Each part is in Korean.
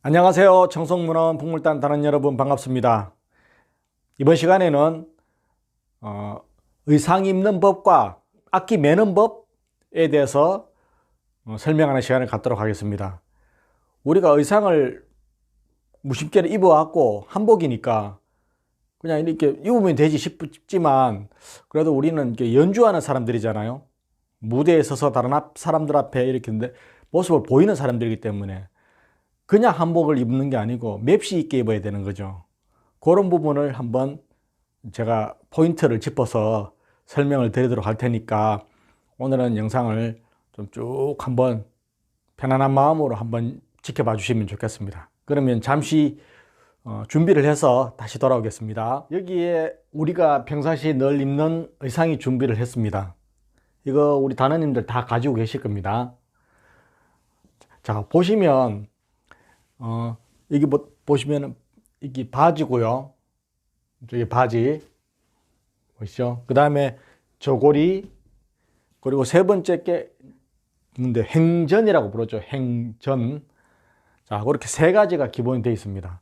안녕하세요. 청송문헌 북물단 단원 여러분 반갑습니다. 이번 시간에는 의상 입는 법과 악기 매는 법에 대해서 설명하는 시간을 갖도록 하겠습니다. 우리가 의상을 무심결에 입어왔고 한복이니까 그냥 이렇게 입으면 되지 싶지만 그래도 우리는 이렇게 연주하는 사람들이잖아요. 무대에 서서 다른 사람들 앞에 이렇게 모습을 보이는 사람들이기 때문에 그냥 한복을 입는 게 아니고 맵시 있게 입어야 되는 거죠. 그런 부분을 한번 제가 포인트를 짚어서 설명을 드리도록 할 테니까 오늘은 영상을 좀 쭉 한번 편안한 마음으로 한번 지켜봐 주시면 좋겠습니다. 그러면 잠시 준비를 해서 다시 돌아오겠습니다. 여기에 우리가 평상시에 늘 입는 의상이 준비를 했습니다. 이거 우리 단원님들 다 가지고 계실 겁니다. 자, 보시면 여기 보시면 이게 바지고요. 저기 바지 보시죠. 그 다음에 저고리, 그리고 세 번째 게 있는데 행전이라고 부르죠. 행전. 자, 그렇게 세 가지가 기본이 되어 있습니다.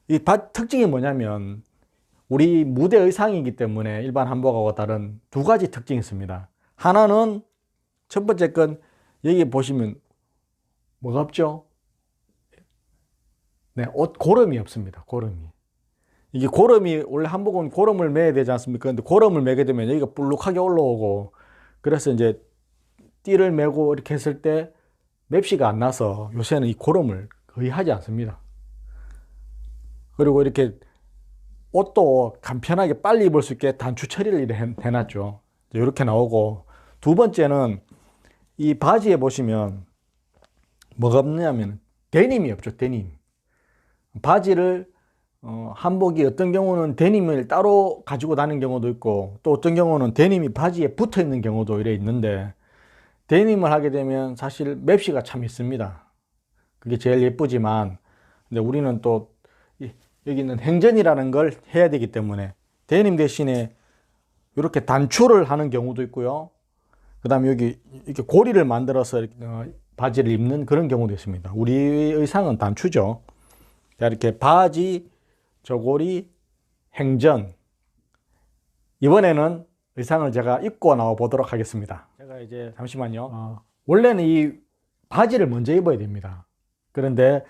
이 특징이 뭐냐면 우리 무대 의상이기 때문에 일반 한복하고 다른 두 가지 특징이 있습니다. 하나는 첫 번째 건 여기 보시면 뭐가 없죠? 네, 옷 고름이 없습니다. 고름이. 이게 고름이 원래 한복은 고름을 매야 되지 않습니까? 근데 고름을 매게 되면 여기가 볼록하게 올라오고 그래서 이제 띠를 매고 이렇게 했을 때 맵시가 안 나서 요새는 이 고름을 거의 하지 않습니다. 그리고 이렇게 옷도 간편하게 빨리 입을 수 있게 단추 처리를 해놨죠. 이렇게 나오고 두 번째는 이 바지에 보시면 뭐가 없냐면 데님이 없죠. 데님. 바지를 한복이 어떤 경우는 데님을 따로 가지고 다니는 경우도 있고 또 어떤 경우는 데님이 바지에 붙어 있는 경우도 이래 있는데 데님을 하게 되면 사실 맵시가 참 있습니다. 그게 제일 예쁘지만 근데 우리는 또 여기 있는 행전이라는 걸 해야 되기 때문에 데님 대신에 이렇게 단추를 하는 경우도 있고요. 그 다음에 여기 이렇게 고리를 만들어서 바지를 입는 그런 경우도 있습니다. 우리 의상은 단추죠. 자, 이렇게 바지, 저고리, 행전. 이번에는 의상을 제가 입고 나와 보도록 하겠습니다. 제가 이제 잠시만요. 원래는 이 바지를 먼저 입어야 됩니다. 그런데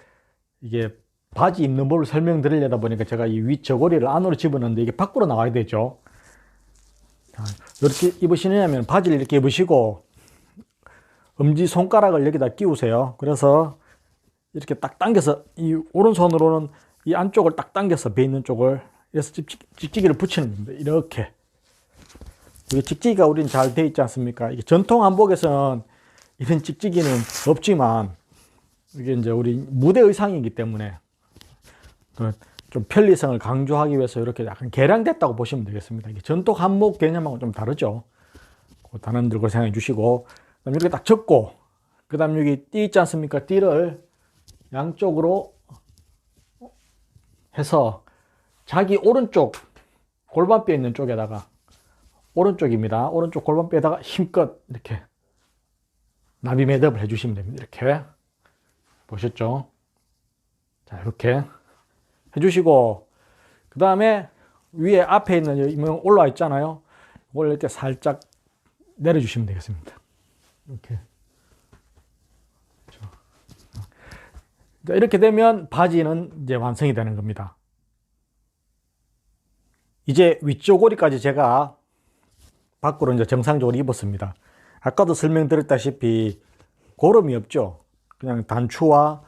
이게 바지 입는 법을 설명드리려다 보니까 제가 이 위 저고리를 안으로 집어넣는데 이게 밖으로 나와야 되죠. 자, 이렇게 입으시냐면 바지를 이렇게 입으시고 엄지 손가락을 여기다 끼우세요. 그래서 이렇게 딱 당겨서 이 오른손으로는 이 안쪽을 딱 당겨서 배 있는 쪽을 그래서 찍찍이를 붙이는 겁니다. 이렇게. 이게 찍찍이가 우리는 잘 돼 있지 않습니까? 이게 전통 한복에서는 이런 찍찍이는 없지만 이게 이제 우리 무대 의상이기 때문에 좀 편리성을 강조하기 위해서 이렇게 약간 개량됐다고 보시면 되겠습니다. 이게 전통 한복 개념하고 좀 다르죠. 단원들 그 생각해 주시고 그다음 이렇게 딱 접고 그다음 여기 띠 있지 않습니까? 띠를 양쪽으로 해서 자기 오른쪽 골반뼈 있는 쪽에다가 오른쪽입니다. 오른쪽 골반뼈에다가 힘껏 이렇게 나비 매듭을 해주시면 됩니다. 이렇게 보셨죠? 자, 이렇게 해주시고 그 다음에 위에 앞에 있는 이모 올라와 있잖아요. 이걸 이렇게 살짝 내려주시면 되겠습니다. 이렇게. 이렇게 되면 바지는 이제 완성이 되는 겁니다. 이제 위쪽 고리까지 제가 밖으로 이제 정상적으로 입었습니다. 아까도 설명드렸다시피 고름이 없죠. 그냥 단추와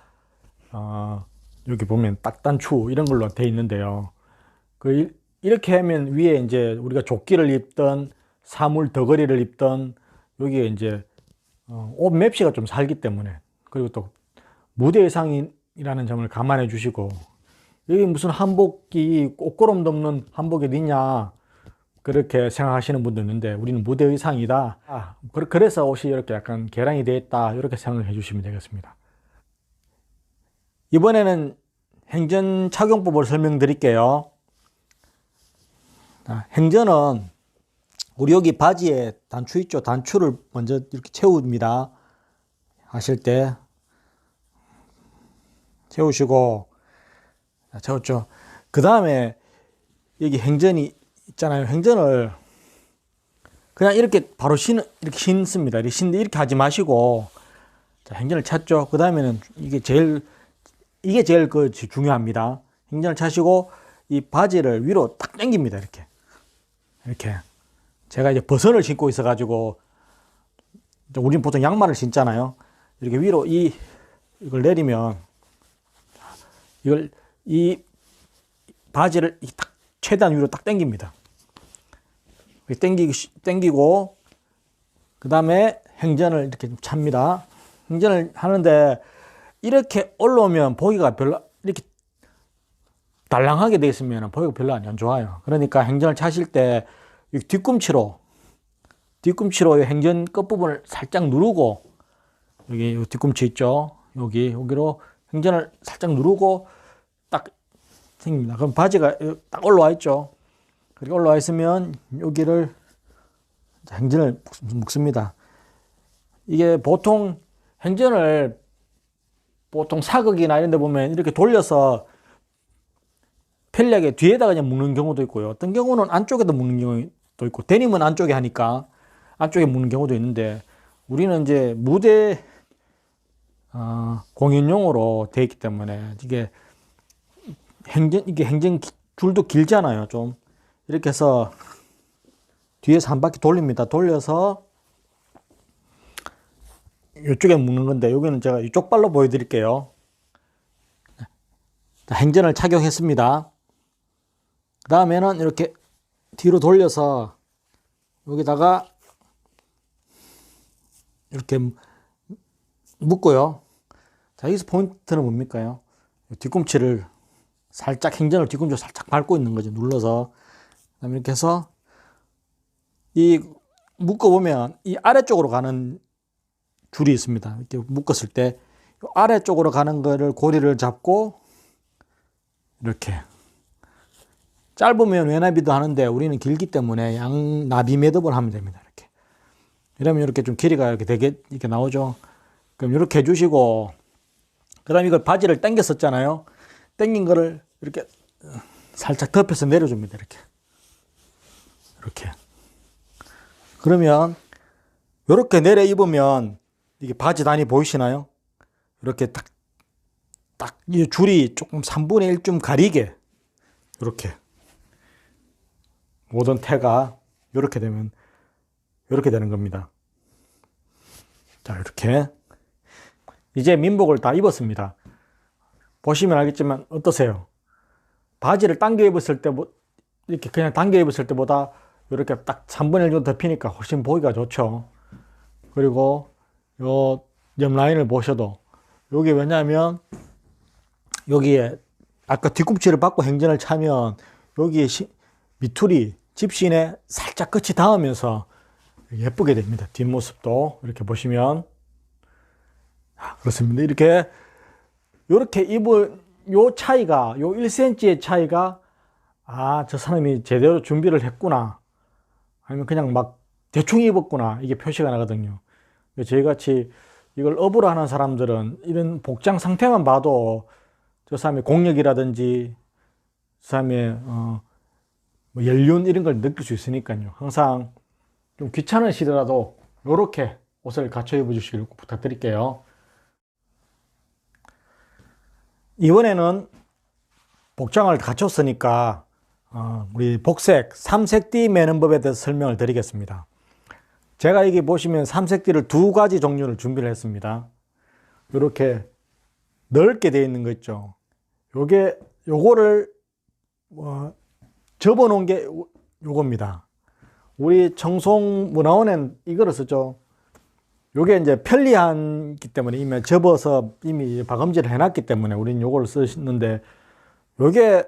여기 보면 딱단추 이런 걸로 되어 있는데요. 이렇게 하면 위에 이제 우리가 조끼를 입던 사물 덩어리를 입던 여기에 이제 옷 맵시가 좀 살기 때문에 그리고 또 무대 의상이라는 점을 감안해 주시고 여기 무슨 한복이 옷고름도 없는 한복이 어디냐 그렇게 생각하시는 분도 있는데 우리는 무대 의상이다. 그래서 옷이 이렇게 약간 개량이 되어 있다 이렇게 생각해 주시면 되겠습니다. 이번에는 행전 착용법을 설명드릴게요. 행전은 우리 여기 바지에 단추 있죠. 단추를 먼저 이렇게 채웁니다. 하실 때 채우시고, 자, 채웠죠. 그 다음에 여기 행전이 있잖아요. 행전을 그냥 이렇게 바로 이렇게 신습니다. 이렇게 신데 이렇게 하지 마시고, 자, 행전을 찾죠. 그 다음에는 이게 제일 중요합니다. 행전을 차시고, 이 바지를 위로 딱 당깁니다. 이렇게. 제가 이제 버선을 신고 있어가지고, 우리는 보통 양말을 신잖아요. 이렇게 위로 이걸 내리면, 이 바지를 딱 최대한 위로 딱 당깁니다. 당기고, 그 다음에 행전을 이렇게 좀 찹니다. 행전을 하는데, 이렇게 올라오면 보기가 별로, 이렇게 달랑하게 되어 있으면 보기가 별로 안 좋아요. 그러니까 행전을 차실 때, 뒤꿈치로 행전 끝부분을 살짝 누르고, 여기 뒤꿈치 있죠? 여기로 행전을 살짝 누르고, 딱 생깁니다. 그럼 바지가 딱 올라와 있죠? 그리고 올라와 있으면 여기를 행전을 묶습니다. 이게 보통 행전을 사극이나 이런 데 보면 이렇게 돌려서 편리하게 뒤에다가 그냥 묶는 경우도 있고요. 어떤 경우는 안쪽에도 묶는 경우도 있고, 데님은 안쪽에 하니까 안쪽에 묶는 경우도 있는데, 우리는 이제 무대 공연용으로 되어 있기 때문에 이게 행전 줄도 길잖아요. 좀 이렇게 해서 뒤에서 한 바퀴 돌립니다. 돌려서 이쪽에 묶는 건데, 여기는 제가 이쪽 발로 보여드릴게요. 행전을 착용했습니다. 그 다음에는 이렇게 뒤로 돌려서 여기다가 이렇게 묶고요. 자, 여기서 포인트는 뭡니까요? 뒤꿈치를 살짝, 행전을 뒤꿈치로 살짝 밟고 있는 거죠. 눌러서. 그다음에 이렇게 해서 묶어보면 이 아래쪽으로 가는 줄이 있습니다. 이렇게 묶었을 때 아래쪽으로 가는 거를 고리를 잡고 이렇게, 짧으면 외나비도 하는데 우리는 길기 때문에 양나비 매듭을 하면 됩니다. 이러면 이렇게 좀 길이가 이렇게 나오죠. 그럼 이렇게 해주시고, 그 다음에 이걸 바지를 당겼었잖아요. 당긴 거를 이렇게 살짝 덮여서 내려줍니다. 이렇게. 그러면 이렇게 내려 입으면 이게 바지 단이 보이시나요? 이렇게 딱 이 줄이 조금 3분의 1좀 가리게, 이렇게 모든 태가 이렇게 되면 이렇게 되는 겁니다. 자, 이렇게 이제 민복을 다 입었습니다. 보시면 알겠지만 어떠세요? 바지를 당겨 입었을 때, 이렇게 그냥 당겨 입었을 때보다 이렇게 딱 3분의 1 정도 덮이니까 훨씬 보기가 좋죠. 그리고 요 옆 라인을 보셔도, 여기 왜냐하면 여기에 아까 뒤꿈치를 받고 행전을 차면 여기에 미투리 집신에 살짝 끝이 닿으면서 예쁘게 됩니다. 뒷모습도 이렇게 보시면. 그렇습니다. 이렇게 입은 요 차이가, 요 1cm의 차이가, 저 사람이 제대로 준비를 했구나, 아니면 그냥 막 대충 입었구나, 이게 표시가 나거든요. 저희같이 이걸 업으로 하는 사람들은 이런 복장 상태만 봐도 저 사람의 공력이라든지 저 사람의 뭐 연륜 이런 걸 느낄 수 있으니까요. 항상 좀 귀찮으시더라도 이렇게 옷을 갖춰 입어 주시길 부탁드릴게요. 이번에는 복장을 갖췄으니까 우리 복색 3색띠 매는 법에 대해서 설명을 드리겠습니다. 제가 여기 보시면 3색띠를 두 가지 종류를 준비를 했습니다. 이렇게 넓게 되어 있는 거 있죠. 요거를 접어 놓은 게 요겁니다. 우리 청송문화원엔 이거를 쓰죠. 요게 이제 편리하기 때문에 이미 접어서 이미 박음질을 해놨기 때문에 우리는 요걸 쓰시는데, 요게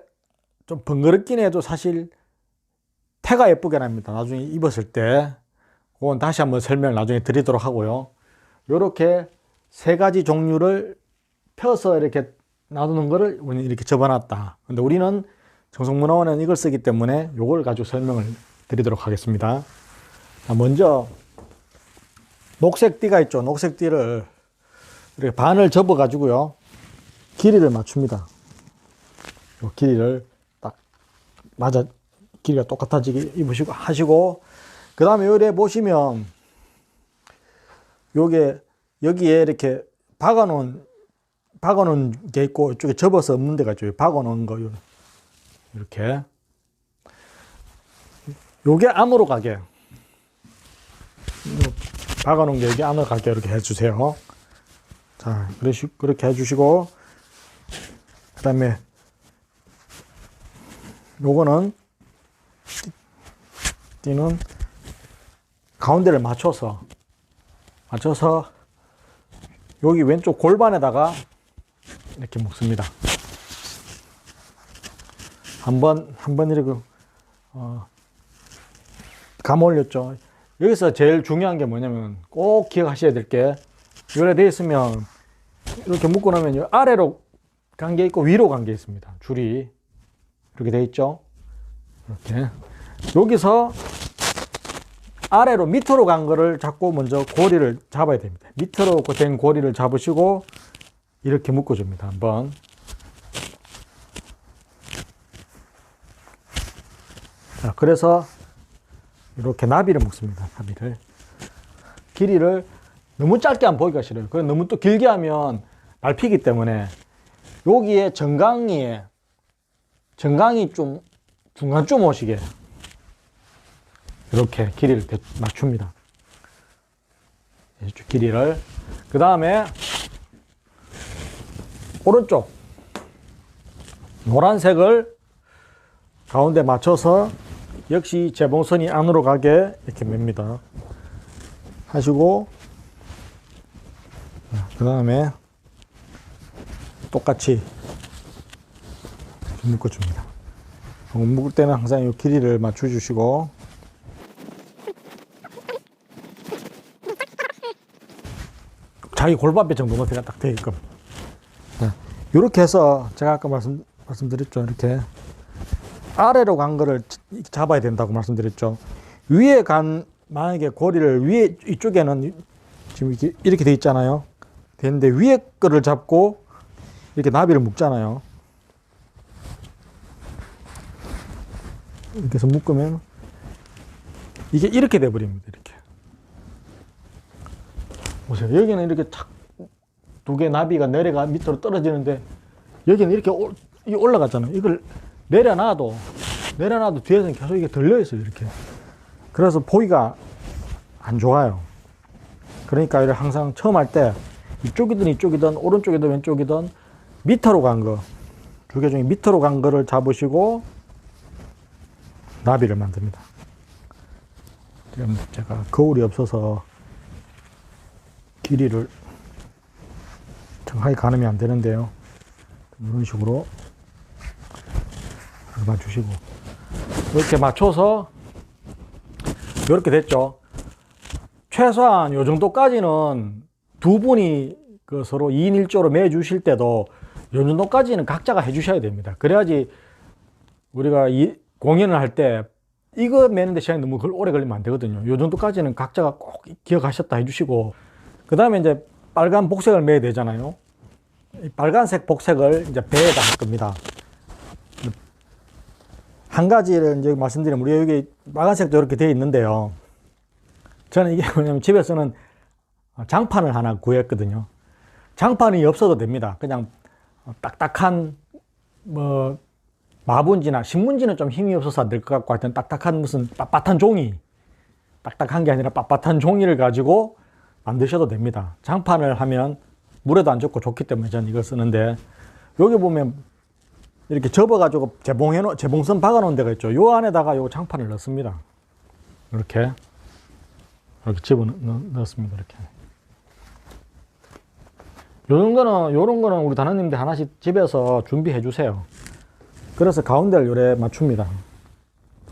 좀 번거롭긴 해도 사실 태가 예쁘게 납니다. 나중에 입었을 때. 그건 다시 한번 설명을 나중에 드리도록 하고요. 요렇게 세 가지 종류를 펴서 이렇게 놔두는 거를 우리는 이렇게 접어놨다. 근데 우리는 청송문화원은 이걸 쓰기 때문에 요걸 가지고 설명을 드리도록 하겠습니다. 먼저 녹색띠가 있죠. 녹색띠를 이렇게 반을 접어 가지고요. 길이를 맞춥니다. 요 길이를 딱 맞아, 길이가 똑같아지게 입으시고 하시고, 그 다음에 요래 보시면 요게 여기에 이렇게 박아놓은 게 있고, 이쪽에 접어서 없는 데가 있죠. 박아놓은 거 이렇게 요게 안으로 가게, 박아놓은 게 여기 안으로 가게 이렇게 해주세요. 자, 그렇게 해주시고, 그 다음에 요거는 띠는 가운데를 맞춰서 여기 왼쪽 골반에다가 이렇게 묶습니다. 한번 이렇게 감아 올렸죠. 여기서 제일 중요한 게 뭐냐면 꼭 기억하셔야 될 게, 이래 돼 있으면 이렇게 묶고 나면 아래로 간 게 있고 위로 간 게 있습니다. 줄이 이렇게 돼 있죠. 이렇게 여기서 아래로 밑으로 간 거를 잡고 먼저 고리를 잡아야 됩니다. 밑으로 된 고리를 잡으시고 이렇게 묶어줍니다. 한번. 자, 그래서 이렇게 나비를 묶습니다. 나비를. 길이를 너무 짧게 하면 보기가 싫어요. 그럼 너무 또 길게 하면 밟히기 때문에 여기에 정강이 좀 중간쯤 오시게 이렇게 길이를 맞춥니다. 길이를. 그 다음에 오른쪽 노란색을 가운데 맞춰서 역시 재봉선이 안으로 가게 이렇게 맵니다. 하시고, 그 다음에 똑같이 묶어줍니다. 묶을 때는 항상 이 길이를 맞춰주시고, 자기 골반뼈 정도 높이가 딱 되게끔. 이렇게 해서 제가 아까 말씀드렸죠. 이렇게 아래로 간 거를 잡아야 된다고 말씀드렸죠. 위에 만약에 고리를 위에 이쪽에는 지금 이렇게 돼 있잖아요. 되는데 위에 거를 잡고 이렇게 나비를 묶잖아요. 이렇게 해서 묶으면 이게 이렇게 돼 버립니다. 이렇게 보세요. 여기는 이렇게 탁 두 개 나비가 내려가 밑으로 떨어지는데, 여기는 이렇게 올라갔잖아요. 이걸 내려놔도 뒤에서는 계속 이게 들려 있어요. 이렇게. 그래서 보기가 안 좋아요. 그러니까 이를 항상 처음 할 때 이쪽이든 오른쪽이든 왼쪽이든 밑으로 간 거, 두 개 중에 밑으로 간 거를 잡으시고 나비를 만듭니다. 지금 제가 거울이 없어서 길이를 정확하게 가늠이 안 되는데요. 이런 식으로 맞추시고, 이렇게 맞춰서 이렇게 됐죠. 최소한 이 정도까지는 두 분이 서로 2인 1조로 매주실 때도 이 정도까지는 각자가 해주셔야 됩니다. 그래야지 우리가 공연을 할 때 이거 매는데 시간이 너무 오래 걸리면 안 되거든요. 이 정도까지는 각자가 꼭 기억하셨다 해주시고, 그 다음에 이제 빨간 복색을 매야 되잖아요. 이 빨간색 복색을 이제 배에다 할 겁니다. 한 가지를 이제 말씀드리면, 우리 여기 빨간색도 이렇게 되어 있는데요. 저는 이게 뭐냐면 집에서는 장판을 하나 구했거든요. 장판이 없어도 됩니다. 그냥 딱딱한 마분지나 신문지는 좀 힘이 없어서 안 될 것 같고, 하여튼 딱딱한 무슨 빳빳한 종이, 딱딱한 게 아니라 빳빳한 종이를 가지고 만드셔도 됩니다. 장판을 하면 물에도 안 젖고 좋기 때문에 저는 이걸 쓰는데, 여기 보면 이렇게 접어가지고 재봉선 박아놓은 데가 있죠. 요 안에다가 요 장판을 넣습니다. 이렇게 집어 넣었습니다. 이렇게. 요런 거는 우리 단원님들 하나씩 집에서 준비해 주세요. 그래서 가운데를 요래 맞춥니다.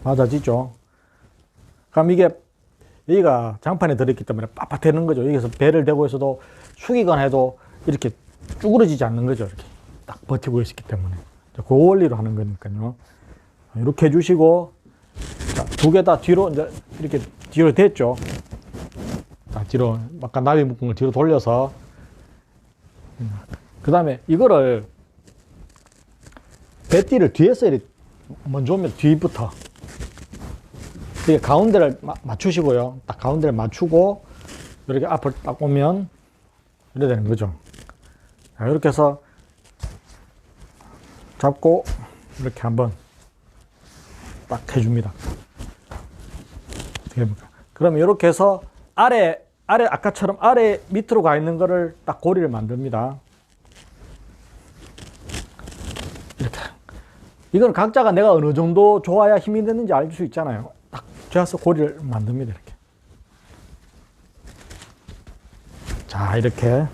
맞아지죠? 그럼 이게 여기가 장판에 들어있기 때문에 빳빳해는 거죠. 여기서 배를 대고 있어도 숙이거나 해도 이렇게 쭈그러지지 않는 거죠. 이렇게 딱 버티고 있기 때문에. 그 원리로 하는 거니까요. 이렇게 해주시고, 두 개 다 뒤로, 이제 이렇게 뒤로 됐죠. 자, 뒤로, 아까 나비 묶은 걸 뒤로 돌려서, 그 다음에 이거를 배띠를 뒤에서 이렇게 먼저 오면 뒤부터 이렇게 가운데를 맞추시고요. 딱 가운데를 맞추고 이렇게 앞을 딱 오면 이래 되는 거죠. 자, 이렇게 해서 잡고 이렇게 한번 딱 해줍니다. 어떻게 해볼까? 그러면 이렇게 해서 아래 아까처럼 아래 밑으로 가 있는 거를 딱 고리를 만듭니다. 이렇게. 이건 각자가 내가 어느 정도 좋아야 힘이 되는지 알 수 있잖아요. 딱 재서 고리를 만듭니다. 이렇게. 자, 이렇게.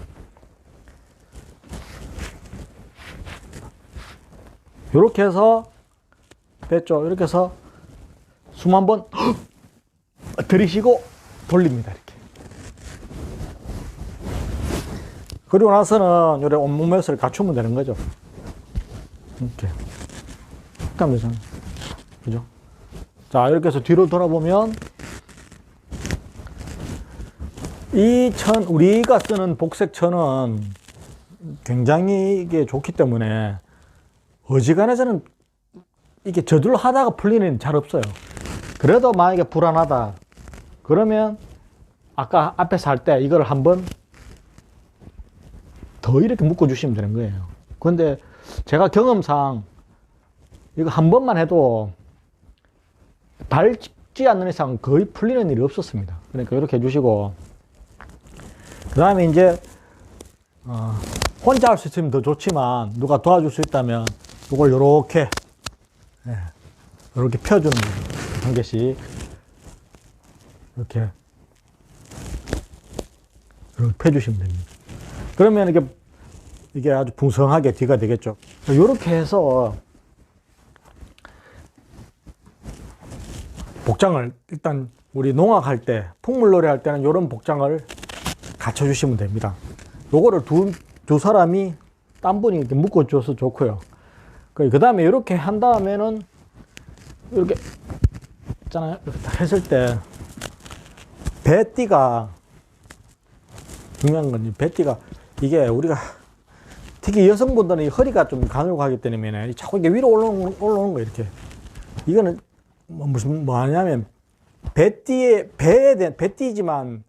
이렇게 해서 됐죠. 이렇게 해서 숨 한번 들이쉬고 돌립니다. 이렇게. 그리고 나서는 요래 온몸 매스를 갖추면 되는 거죠. 이렇게. 하면 되잖아요. 그죠? 자, 이렇게 해서 뒤로 돌아보면 이 천, 우리가 쓰는 복색천은 굉장히 이게 좋기 때문에 어지간해서는 이게 저절로 하다가 풀리는 일은 잘 없어요. 그래도 만약에 불안하다. 그러면 아까 앞에서 할 때 이걸 한번 더 이렇게 묶어주시면 되는 거예요. 그런데 제가 경험상 이거 한 번만 해도 밟지 않는 이상 거의 풀리는 일이 없었습니다. 그러니까 이렇게 해주시고 그 다음에 이제 혼자 할 수 있으면 더 좋지만 누가 도와줄 수 있다면 이걸 요렇게 이렇게 펴주는 거죠. 한 개씩 이렇게 펴주시면 됩니다. 그러면 이게 아주 풍성하게 뒤가 되겠죠. 이렇게 해서 복장을 일단 우리 농악할 때, 풍물놀이 할 때는 이런 복장을 갖춰주시면 됩니다. 요거를 두 사람이 딴 분이 이렇게 묶어줘서 좋고요. 그 다음에 이렇게 한 다음에는 이렇게 있잖아요. 이렇게 딱 했을 때 배띠가 중요한 건 배띠가 이게 우리가 특히 여성분들은 이 허리가 좀 가늘고 때문에 자꾸 이게 위로 올라오는 거예요. 이렇게. 이거는 뭐 하냐면 배띠지만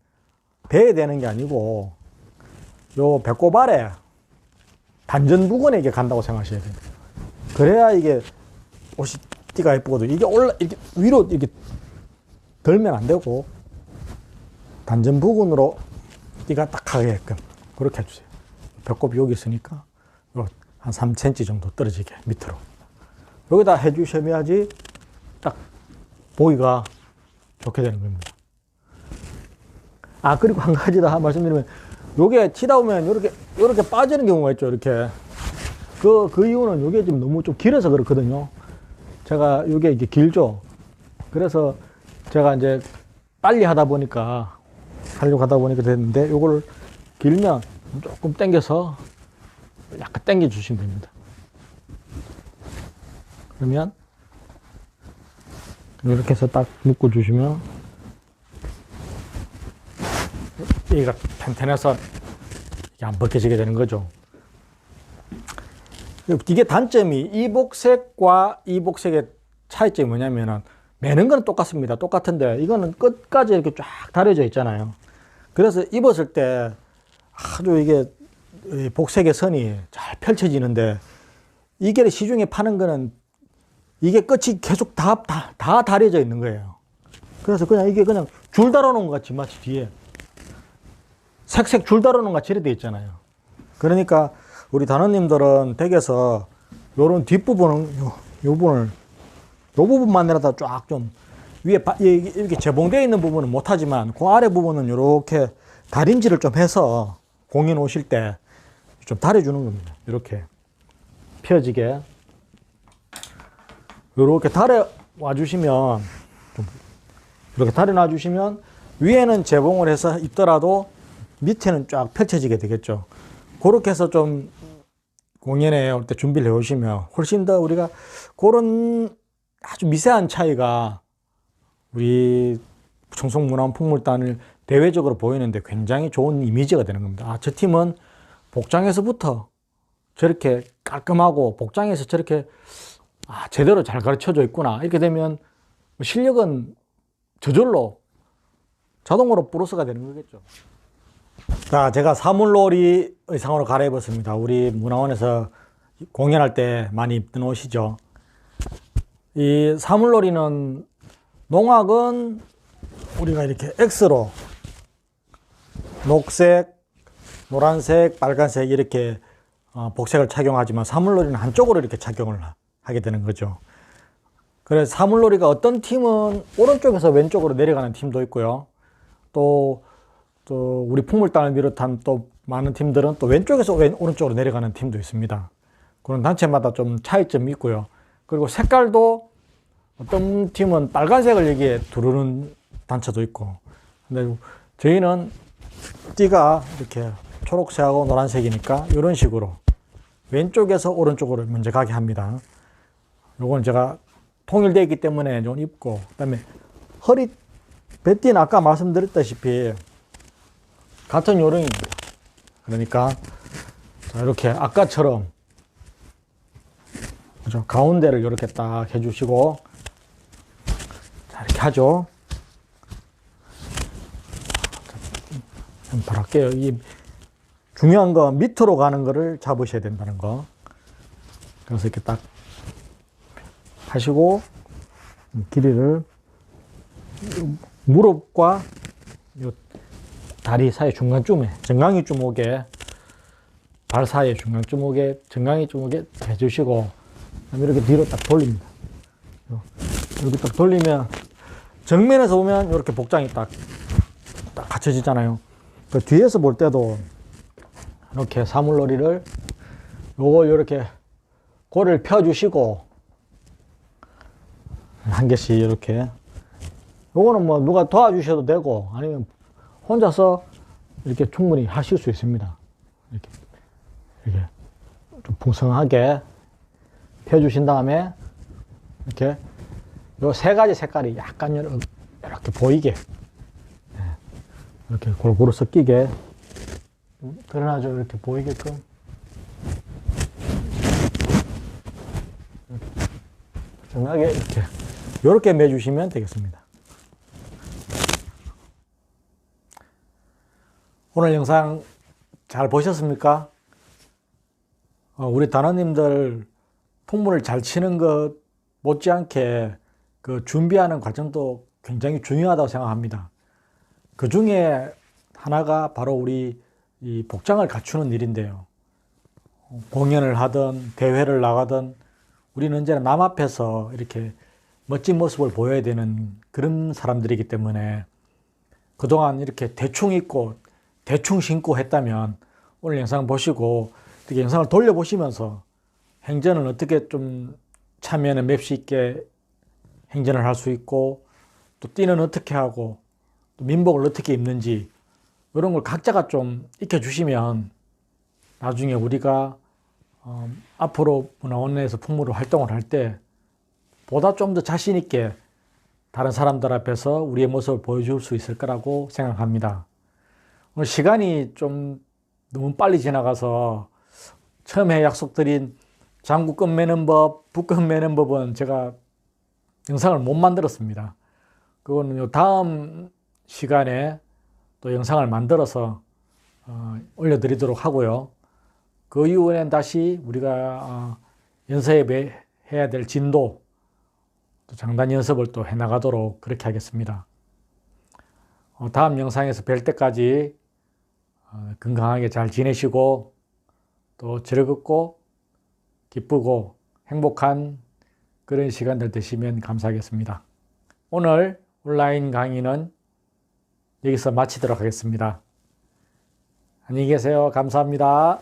배에 대는 게 아니고 요 배꼽 아래 단전 부근에 이게 간다고 생각하셔야 돼요. 그래야 이게 옷이 띠가 예쁘거든요. 이게 이렇게 위로 이렇게 들면 안 되고 단전 부근으로 띠가 딱 가게끔 그렇게 해주세요. 배꼽이 여기 있으니까 한 3cm 정도 떨어지게 밑으로 여기다 해주셔야지 딱 보기가 좋게 되는 겁니다. 그리고 한 가지 더 말씀드리면 요게 치다 보면 요렇게 빠지는 경우가 있죠. 이렇게 그 이유는 요게 좀 너무 좀 길어서 그렇거든요. 제가 요게 이게 길죠. 그래서 제가 이제 빨리 하려고 하다 보니까 됐는데 요걸 길면 조금 당겨서 약간 당겨 주시면 됩니다. 그러면 이렇게 해서 딱 묶어 주시면 얘가 튼튼해서 이게 안 벗겨지게 되는 거죠. 이게 단점이 이 복색과 이 복색의 차이점이 뭐냐면은 매는 건 똑같습니다. 똑같은데 이거는 끝까지 이렇게 쫙 다려져 있잖아요. 그래서 입었을 때 아주 이게 복색의 선이 잘 펼쳐지는데 이게 시중에 파는 거는 이게 끝이 계속 다 다려져 있는 거예요. 그래서 이게 그냥 줄 달아놓은 것 같이 마치 뒤에 색색 줄 달아놓은 것 같이 이렇게 돼 있잖아요. 그러니까 우리 단원님들은 댁에서 요런 뒷부분은 요 부분만이라도 쫙 좀 위에 이렇게 재봉되어 있는 부분은 못하지만 그 아래 부분은 이렇게 다림질을 좀 해서 공연 오실 때 좀 다려주는 겁니다. 이렇게 펴지게 이렇게 다려와 주시면 이렇게 다려놔 주시면 위에는 재봉을 해서 입더라도 밑에는 쫙 펼쳐지게 되겠죠. 그렇게 해서 좀 공연에 올 때 준비를 해 오시면 훨씬 더 우리가 그런 아주 미세한 차이가 우리 청송문화원풍물단을 대외적으로 보이는데 굉장히 좋은 이미지가 되는 겁니다. 저 팀은 복장에서부터 저렇게 깔끔하고 복장에서 저렇게 제대로 잘 가르쳐져 있구나. 이렇게 되면 실력은 저절로 자동으로 플러스가 되는 거겠죠. 자, 제가 사물놀이 의상으로 갈아입었습니다. 우리 문화원에서 공연할 때 많이 입던 옷이죠. 이 사물놀이는 농악은 우리가 이렇게 X로 녹색, 노란색, 빨간색 이렇게 복색을 착용하지만 사물놀이는 한쪽으로 이렇게 착용을 하게 되는 거죠. 그래서 사물놀이가 어떤 팀은 오른쪽에서 왼쪽으로 내려가는 팀도 있고요. 또 우리 풍물단을 비롯한 또 많은 팀들은 또 왼쪽에서 오른쪽으로 내려가는 팀도 있습니다. 그런 단체마다 좀 차이점이 있고요. 그리고 색깔도 어떤 팀은 빨간색을 여기에 두르는 단체도 있고. 근데 저희는 띠가 이렇게 초록색하고 노란색이니까 이런 식으로 왼쪽에서 오른쪽으로 먼저 가게 합니다. 요건 제가 통일되어 있기 때문에 좀 입고, 그 다음에 허리, 배띠는 아까 말씀드렸다시피 같은 요령입니다. 그러니까 자, 이렇게 아까처럼 그죠? 가운데를 이렇게 딱 해주시고, 자, 이렇게 하죠. 바로 할게요. 이 중요한 거 밑으로 가는 거를 잡으셔야 된다는 거. 그래서 이렇게 딱 하시고, 길이를 무릎과 요 다리 사이 중간쯤에, 정강이쯤 오게, 발 사이 중간쯤 오게, 정강이쯤 오게 해주시고, 이렇게 뒤로 딱 돌립니다. 이렇게 딱 돌리면, 정면에서 보면 이렇게 복장이 딱 갖춰지잖아요. 그 뒤에서 볼 때도 이렇게 사물놀이를 요걸 이렇게 고리를 펴주시고, 한 개씩 이렇게, 요거는 뭐 누가 도와주셔도 되고 아니면 혼자서 이렇게 충분히 하실 수 있습니다. 이렇게 좀 풍성하게 펴주신 다음에 이렇게 요 세 가지 색깔이 약간 이렇게 보이게, 이렇게 골고루 섞이게 드러나죠. 이렇게 보이게끔 정하게 이렇게 매주시면 되겠습니다. 오늘 영상 잘 보셨습니까? 우리 단원님들 풍물을 잘 치는 것 못지않게 그 준비하는 과정도 굉장히 중요하다고 생각합니다. 그 중에 하나가 바로 우리 이 복장을 갖추는 일인데요. 공연을 하든 대회를 나가든 우리는 언제나 남 앞에서 이렇게 멋진 모습을 보여야 되는 그런 사람들이기 때문에 그동안 이렇게 대충 입고 대충 신고 했다면 오늘 영상 보시고 이렇게 영상을 돌려보시면서 행전을 어떻게 좀 참여는 맵시 있게 행전을 할 수 있고, 또 띠는 어떻게 하고 또 민복을 어떻게 입는지 이런 걸 각자가 좀 익혀주시면 나중에 우리가 앞으로 문화원 내에서 풍물을 활동을 할 때 보다 좀 더 자신 있게 다른 사람들 앞에서 우리의 모습을 보여줄 수 있을 거라고 생각합니다. 오늘 시간이 좀 너무 빨리 지나가서 처음에 약속드린 장구끈 매는 법, 붓끈 매는 법은 제가 영상을 못 만들었습니다. 그거는 다음 시간에 또 영상을 만들어서 올려드리도록 하고요. 그 이후에는 다시 우리가 연습에 해야 될 진도, 또 장단 연습을 또 해나가도록 그렇게 하겠습니다. 다음 영상에서 뵐 때까지 건강하게 잘 지내시고 또 즐겁고 기쁘고 행복한 그런 시간들 되시면 감사하겠습니다. 오늘 온라인 강의는 여기서 마치도록 하겠습니다. 안녕히 계세요. 감사합니다.